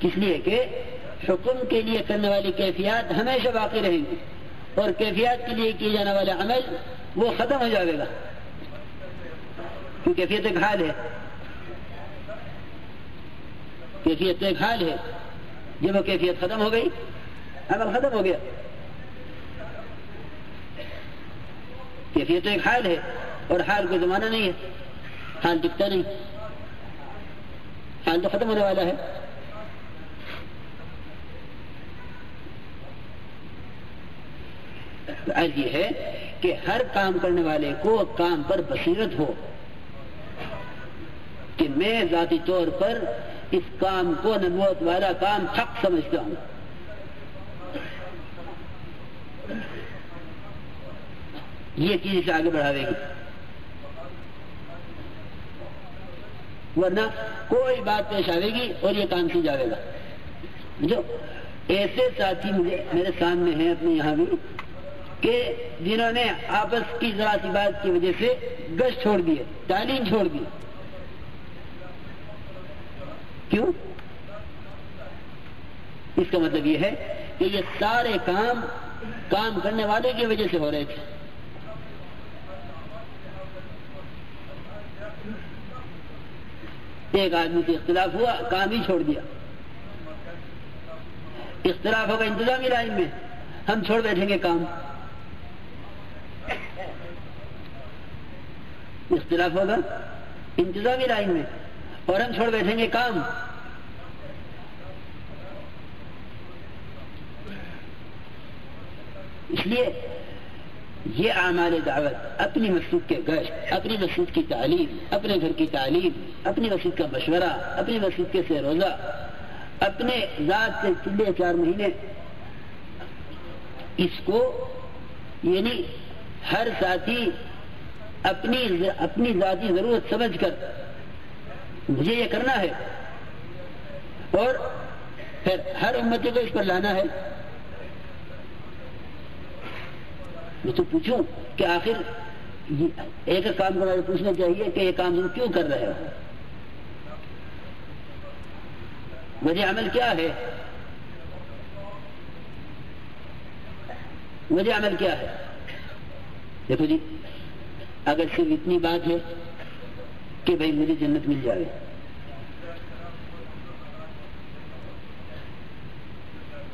اس لیے کہ حکم کے لیے کرنے والی کیفیات ہمیشہ باقی رہیں گی، اور کیفیات کے لیے کیے جانے والا عمل وہ ختم ہو جائے گا، کیونکہ کیفیت ایک حال ہے، کیفیت ایک حال ہے، جب وہ کیفیت ختم ہو گئی عمل ختم ہو گیا۔ کیفیت ایک حال ہے، اور حال کوئی زمانہ نہیں ہے، حال ٹکتا نہیں، حال تو ختم ہونے والا ہے۔ تو عرض یہ ہے کہ ہر کام کرنے والے کو کام پر بصیرت ہو کہ میں ذاتی طور پر اس کام کو نبوت والا کام حق سمجھتا ہوں، یہ چیز سے آگے بڑھاوے گی، ورنہ کوئی بات پیش آئے گی اور یہ کام کی جائے گا۔ جو ایسے ساتھی میرے سامنے ہیں اپنے یہاں بھی کہ جنہوں نے آپس کی ذرا سی بات کی وجہ سے گشت چھوڑ دیے، تعلیم چھوڑ دی، کیوں؟ اس کا مطلب یہ ہے کہ یہ سارے کام کرنے والے کی وجہ سے ہو رہے تھے۔ ایک آدمی سے اختلاف ہوا، کام ہی چھوڑ دیا۔ اختلاف ہوگا انتظامی لائن میں، ہم چھوڑ بیٹھیں گے کام۔ اختلاف ہوگا انتظامی لائن میں اور ہم چھوڑ بیٹھیں گے کام۔ اس لیے یہ اعمال دعوت، اپنی مسجد کے گشت، اپنی مسجد کی تعلیم، اپنے گھر کی تعلیم، اپنی مسجد کا مشورہ، اپنی مسجد کے سے روزہ، اپنے ذات سے چلے 4 مہینے، اس کو یعنی ہر ساتھی اپنی ذاتی ضرورت سمجھ کر مجھے یہ کرنا ہے، اور پھر ہر امتی کو اس پر لانا ہے۔ میں تو پوچھوں کہ آخر ایک کام کرنا پوچھنا چاہیے کہ یہ کام تم کیوں کر رہے ہو، وجہ عمل کیا ہے، وجہ عمل کیا ہے؟ دیکھو جی، اگر صرف اتنی بات ہے کہ بھائی مجھے جنت مل جائے،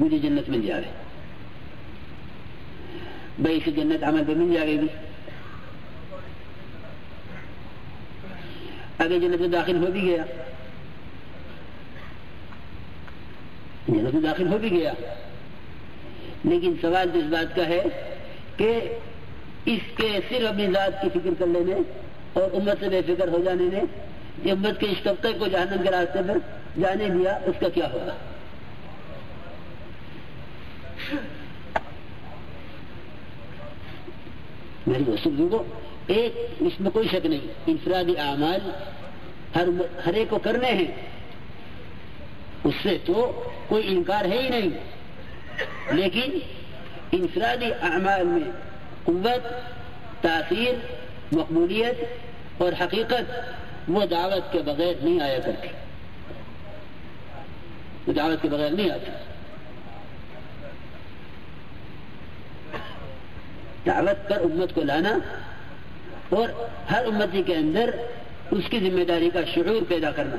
مجھے جنت مل جائے، بھائی اسے جنت عمل پہ مل جائے گی، اگر جنت میں داخل ہو بھی گیا، جنت میں داخل ہو بھی گیا، لیکن سوال تو اس بات کا ہے کہ اس کے صرف اپنی ذات کی فکر کر لینے اور امت سے بے فکر ہو جانے نے یہ امت کے اس طبقے کو جہنم کے راستے پر جانے دیا، اس کا کیا ہوگا؟ میرے دوستوں بزرگوں، ایک اس میں کوئی شک نہیں، انفرادی اعمال ہر ایک کو کرنے ہیں، اس سے تو کوئی انکار ہے ہی نہیں، لیکن انفرادی اعمال میں قوت، تاثیر، مقبولیت اور حقیقت وہ دعوت کے بغیر نہیں آیا کرتی، وہ دعوت کے بغیر نہیں آتی۔ دعوت پر امت کو لانا اور ہر امتی کے اندر اس کی ذمہ داری کا شعور پیدا کرنا۔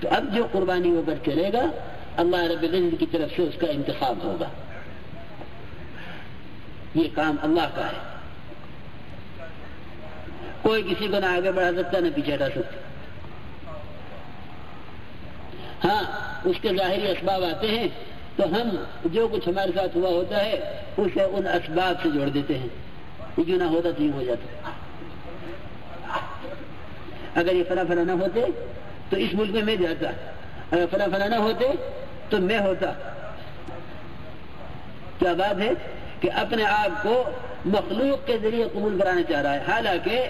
تو اب جو قربانی وہ کر چلے گا، اللہ رب العزت کی طرف سے اس کا انتخاب ہوگا، یہ کام اللہ کا ہے، کوئی کسی کو نہ آگے بڑھا سکتا نہ پیچھے ہٹا سکتا۔ ہاں، اس کے ظاہری اسباب آتے ہیں تو ہم جو کچھ ہمارے ساتھ ہوا ہوتا ہے اسے ان اسباب سے جوڑ دیتے ہیں، یہ جو نہ ہوتا تو یہ ہو جاتا۔ اگر یہ فلاں فلاں نہ ہوتے تو اس ملک میں جاتا، اگر فلاں فلاں نہ ہوتے تو میں ہوتا۔ کیا بات ہے کہ اپنے آپ کو مخلوق کے ذریعے قبول کرانا چاہ رہا ہے، حالانکہ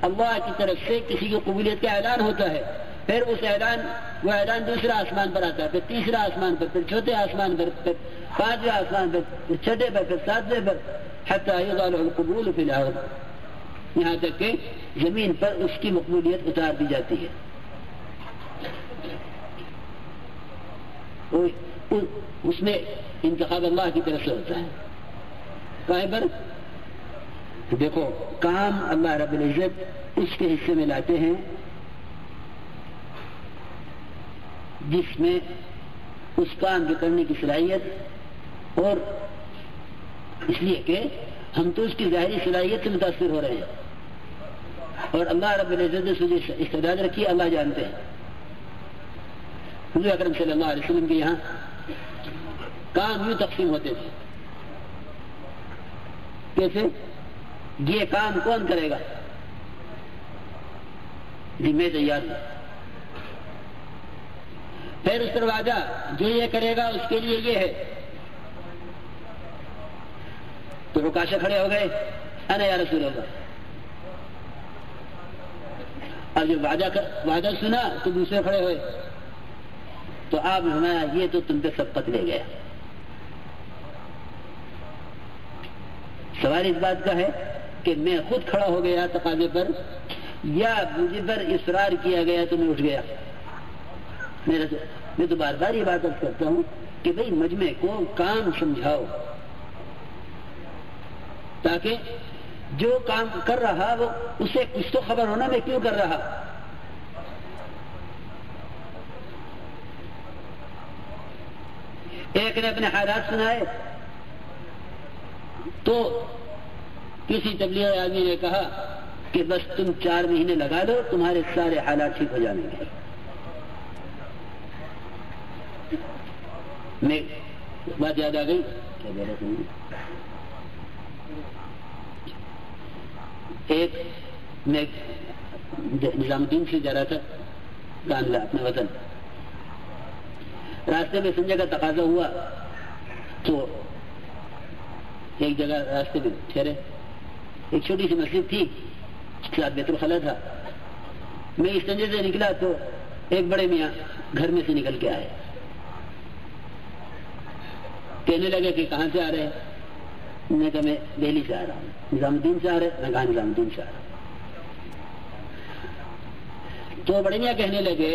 اللہ کی طرف سے کسی کی قبولیت کا اعلان ہوتا ہے، پھر وہ اعلان دوسرا آسمان پر آتا ہے، پھر تیسرا آسمان پر، پھر چوتھے آسمان پر، پھر 5ویں آسمان پر، پھر 6ٹھے پر، پھر 7ویں پر، حتی یضع له القبول فی الارض۔ یہاں تک کہ زمین پر اس کی مقبولیت اتار دی جاتی ہے. اس میں انتخاب اللہ کی طرف سے ہوتا ہے. کہیں پر دیکھو کام اللہ رب العزت اس کے حصے میں لاتے ہیں جس میں اس کام کے کرنے کی صلاحیت، اور اس لیے کہ ہم تو اس کی ظاہری صلاحیت سے متاثر ہو رہے ہیں، اور اللہ رب العزت نے تجھے استعداد رکھی، اللہ جانتے ہیں. حضور اکرم صلی اللہ علیہ وسلم کے یہاں کام یوں تقسیم ہوتے تھے. کیسے؟ یہ کام کون کرے گا؟ جی میں تیار ہوں. پھر اس پر وعدہ، جو یہ کرے گا اس کے لیے یہ ہے. تو رکاشہ کھڑے ہو گئے، انا یا رسول اللہ. اب جب وعدہ سنا تو دوسرے کھڑے ہوئے، تو آپ نے فرمایا یہ تو تم پہ سبقت لے گیا. سوال اس بات کا ہے کہ میں خود کھڑا ہو گیا تقاضے پر، یا مجھے پر اصرار کیا گیا تو میں اٹھ گیا. میں تو بار بار یہ بات عرض کرتا ہوں کہ بھئی مجمع کو کام سمجھاؤ، تاکہ جو کام کر رہا وہ اسے کچھ تو خبر ہونا میں کیوں کر رہا. ایک نے اپنے حالات سنائے تو کسی تبلیغ آدمی نے کہا کہ بس تم 4 مہینے لگا لو، تمہارے سارے حالات ٹھیک ہو جائیں گے. میں بات یاد آ گئی، کیا بول رہا تم؟ ایک میں نظام الدین سے جا رہا تھا کانگلا اپنے وطن. راستے میں سنجے کا تقاضا ہوا تو ایک جگہ راستے میں ٹھہرے. ایک چھوٹی سی مسجد تھی، ساتھ بیت الخلا تھا. میں اس سنجے سے نکلا تو ایک بڑے میاں گھر میں سے نکل کے آئے. کہنے لگے کہ کہاں سے آ رہے ہیں؟ میں نے کہا میں دہلی سے آ رہا ہوں. نظام الدین سے آ رہے؟ میں کہا نظام الدین سے آ رہا ہوں. تو بڑے میاں کہنے لگے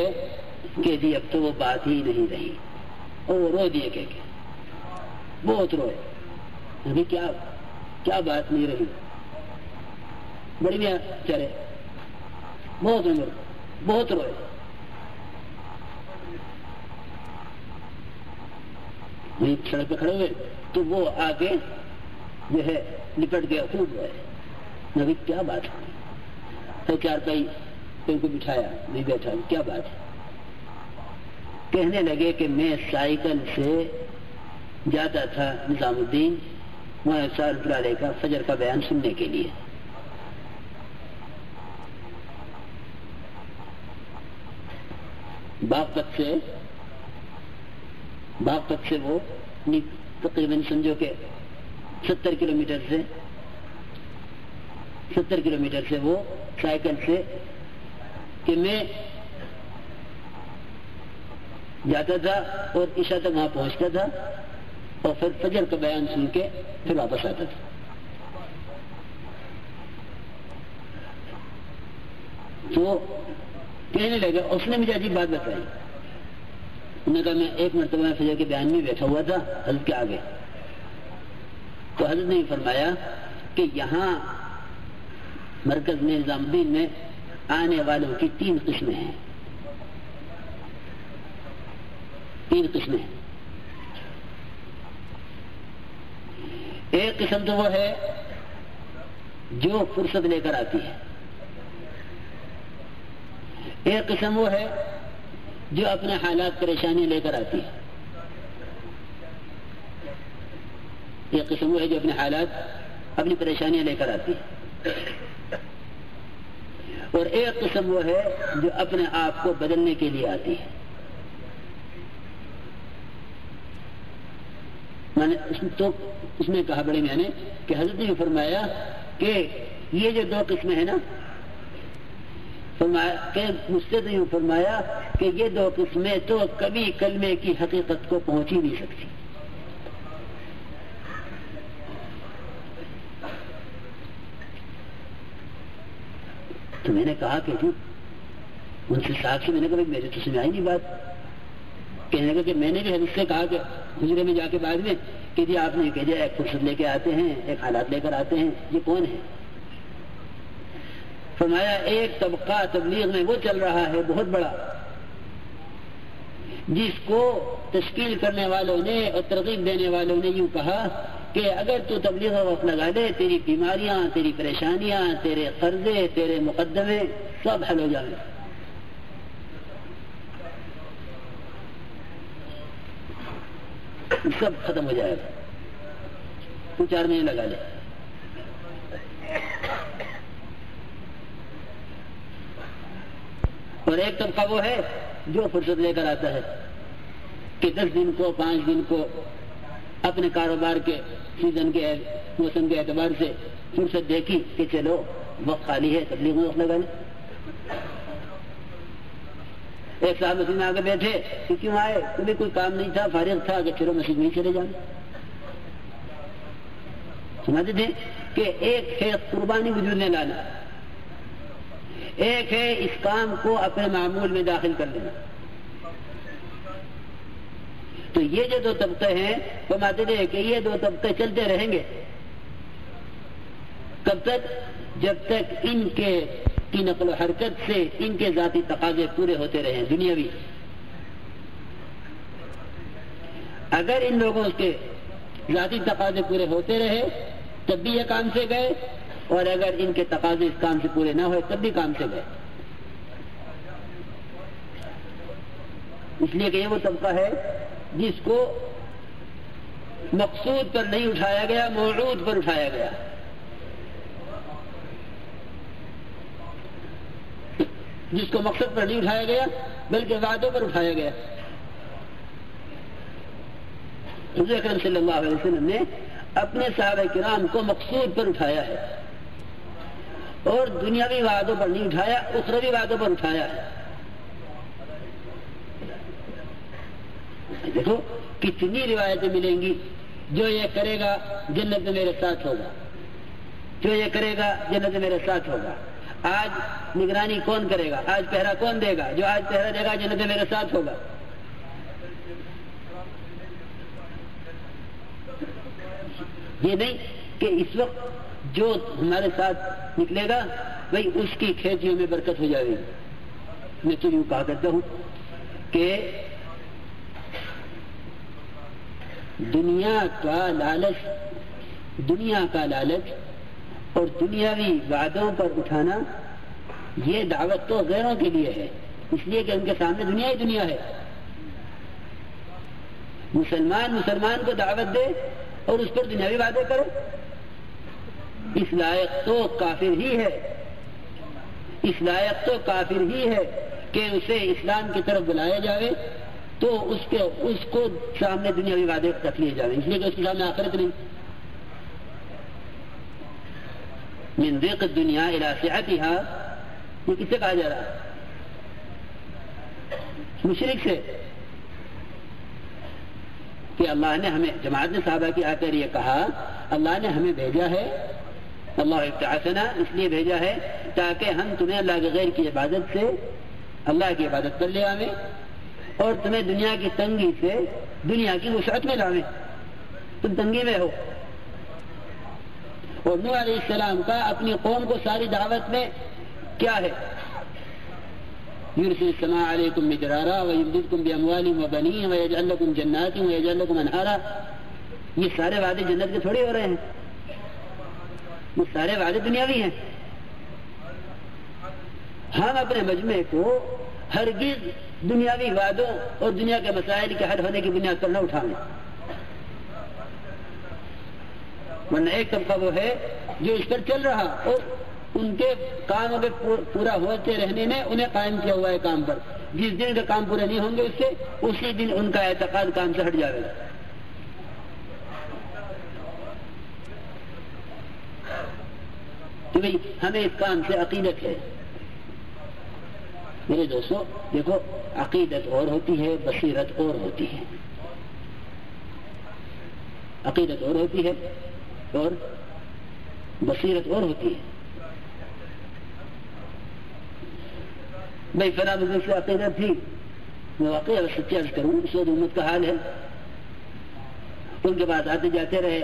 کہ جی اب تو وہ بات ہی نہیں رہی، اور وہ رو دیے کہ بہت روئے. ابھی کیا بات نہیں رہی؟ بڑے میاں چلے بہت روئے. سڑک پہ کھڑے ہوئے تو وہ آگے جو ہے لپٹ گیا، خوب روئے. ابھی کیا بات ہوئی؟ تو 4 پائی ان کو بٹھایا، نہیں بیٹھا، کیا بات ہے؟ کہنے لگے کہ میں سائیکل سے جاتا تھا نظام الدین علیہ کا فجر کا بیان سننے کے لیے. باغپت سے وہ تقریباً سمجھو کہ 70 کلومیٹر سے وہ سائیکل سے کہ میں جاتا تھا اور عشاء تک وہاں پہنچتا تھا، اور پھر فجر کا بیان سن کے پھر واپس آتا تھا. تو کہنے لگا، اس نے مجھے عجیب بات بتائی. انہوں نے کہا میں ایک مرتبہ فجر کے بیان میں بیٹھا ہوا تھا حضرت کے آگے، تو حضرت نے فرمایا کہ یہاں مرکز میں نظام الدین میں آنے والوں کی 3 قسمیں ہیں. 3 قسمیں ہیں. ایک قسم تو وہ ہے جو فرصت لے کر آتی ہے. ایک قسم وہ ہے جو اپنے حالات پریشانی لے کر آتی ہے. ایک قسم وہ ہے جو اپنے حالات اپنی پریشانیاں لے کر آتی ہے. اور ایک قسم وہ ہے جو اپنے آپ کو بدلنے کے لیے آتی ہے. میں نے اس میں کہا بڑے میں نے کہ حضرت نے فرمایا کہ یہ جو 2 قسمیں ہیں نا، فرمایا کہ مجھ سے تو یوں فرمایا کہ یہ 2 قسمیں تو کبھی کلمے کی حقیقت کو پہنچ ہی نہیں سکتی. تو میں نے کہا کہ جی ان سے ساتھ میں نے کہا میرے تو سمجھائی نہیں بات. کہنے لگا کہ میں نے بھی حدیث سے کہا کہ حجرے میں جا کے بعد میں کہ جی آپ نے کہا ایک فرصت لے کے آتے ہیں, ایک حالات لے کر آتے ہیں, یہ کون ہے؟ فرمایا ایک طبقہ تبلیغ میں وہ چل رہا ہے بہت بڑا, جس کو تشکیل کرنے والوں نے اور ترغیب دینے والوں نے یوں کہا کہ اگر تو تبلیغ کا وقت لگا دے تیری بیماریاں, تیری پریشانیاں, تیرے قرضے, تیرے مقدمے سب حل ہو جائیں. سب ختم ہو جائے گا, تو 4 مہینے لگا لے. اور ایک طبقہ وہ ہے جو فرصت لے کر آتا ہے کہ 10 دن کو 5 دن کو اپنے کاروبار کے سیزن کے موسم کے اعتبار سے فرصت دیکھی کہ چلو وقت خالی ہے تبلیغ میں وقت لگا لیں. ایک صاحب مسجد میں آ کے بیٹھے کہ کیوں آئے, کبھی کوئی کام نہیں تھا, فارغ تھا کہ چلو مسجد میں چلے جائیں. سمجھتے تھے کہ ایک ہے قربانی وجود میں لانا, ایک ہے اس کام کو اپنے معمول میں داخل کر لینا. تو یہ جو 2 طبقے ہیں فرماتے تھے کہ یہ 2 طبقے چلتے رہیں گے. کب تک؟ جب تک ان کی نقل و حرکت سے ان کے ذاتی تقاضے پورے ہوتے رہیں دنیاوی. اگر ان لوگوں کے ذاتی تقاضے پورے ہوتے رہے تب بھی یہ کام سے گئے, اور اگر ان کے تقاضے اس کام سے پورے نہ ہوئے تب بھی کام سے گئے. اس لیے کہ یہ وہ طبقہ ہے جس کو مقصود پر نہیں اٹھایا گیا, موعود پر اٹھایا گیا. جس کو مقصد پر نہیں اٹھایا گیا بلکہ وعدوں پر اٹھایا گیا. حضور اکرم صلی اللہ علیہ وسلم نے اپنے صحابہ کرام کو مقصود پر اٹھایا ہے, اور دنیاوی وعدوں پر نہیں اٹھایا, اخروی وعدوں پر اٹھایا ہے. دیکھو کتنی روایتیں ملیں گی, جو یہ کرے گا جنت میں میرے ساتھ ہوگا, جو یہ کرے گا جنت میں میرے ساتھ ہوگا. آج نگرانی کون کرے گا, آج پہرا کون دے گا, جو آج پہرا دے گا جنت میں میرے ساتھ ہوگا. یہ نہیں کہ اس وقت جو ہمارے ساتھ نکلے گا بھائی اس کی کھیتیوں میں برکت ہو جائے گی. میں تو یوں کہا کرتا ہوں کہ دنیا کا لالچ اور دنیاوی وعدوں پر اٹھانا یہ دعوت تو غیروں کے لیے ہے, اس لیے کہ ان کے سامنے دنیا ہی دنیا ہے. مسلمان کو دعوت دے اور اس پر دنیاوی وعدے کرے, اس لائق تو کافر ہی ہے, اس لائق تو کافر ہی ہے کہ اسے اسلام کی طرف بلایا جائے تو اس کو سامنے دنیاوی وعدے رکھ لیے جائیں, اس لیے کہ اس کے سامنے آخرت نہیں. من ضیق الدنیا الی سعتها, یہ کس سے کہا جا رہا ہے؟ مشرک سے, کہ اللہ نے ہمیں, جماعت نے صحابہ کی آ کر یہ کہا اللہ نے ہمیں بھیجا ہے, اللہ ابتعثنا اس لیے بھیجا ہے تاکہ ہم تمہیں اللہ کے غیر کی عبادت سے اللہ کی عبادت کر لے آویں, اور تمہیں دنیا کی تنگی سے دنیا کی وسعت میں لاویں. تم تنگی میں ہو. اور نوح علیہ السلام کا اپنی قوم کو ساری دعوت میں کیا ہے؟ یرسل السماء علیکم مدرارا ویمددکم باموال وبنین ویجعل لکم جنات ویجعل لکم انہارا. یہ سارے وعدے جنت کے تھوڑے ہو رہے ہیں, یہ سارے وعدے دنیاوی ہیں. ہم اپنے مجمع کو ہرگز دنیاوی وعدوں اور دنیا کے مسائل کے حل ہونے کی بنیاد پر نہ اٹھائیں. ورنہ ایک طبقہ وہ ہے جو اس پر چل رہا اور ان کے کام کے پورا ہوتے رہنے میں انہیں قائم کیا ہوا ہے کام پر. جس دن کے کام پورے نہیں ہوں گے اس سے, اسی دن ان کا اعتقاد کام سے ہٹ جائے گا. تو بھائی ہمیں اس کام سے عقیدت ہے. میرے دوستو دیکھو, عقیدت اور ہوتی ہے, بصیرت اور ہوتی ہے. عقیدت اور ہوتی ہے اور بصیرت اور ہوتی ہے. بھائی فلاں بزرگ سے عقیدت تھی، میں واقعی اگر سچی عرض کروں سود امت کا حال ہے، ان کے پاس آتے جاتے رہے،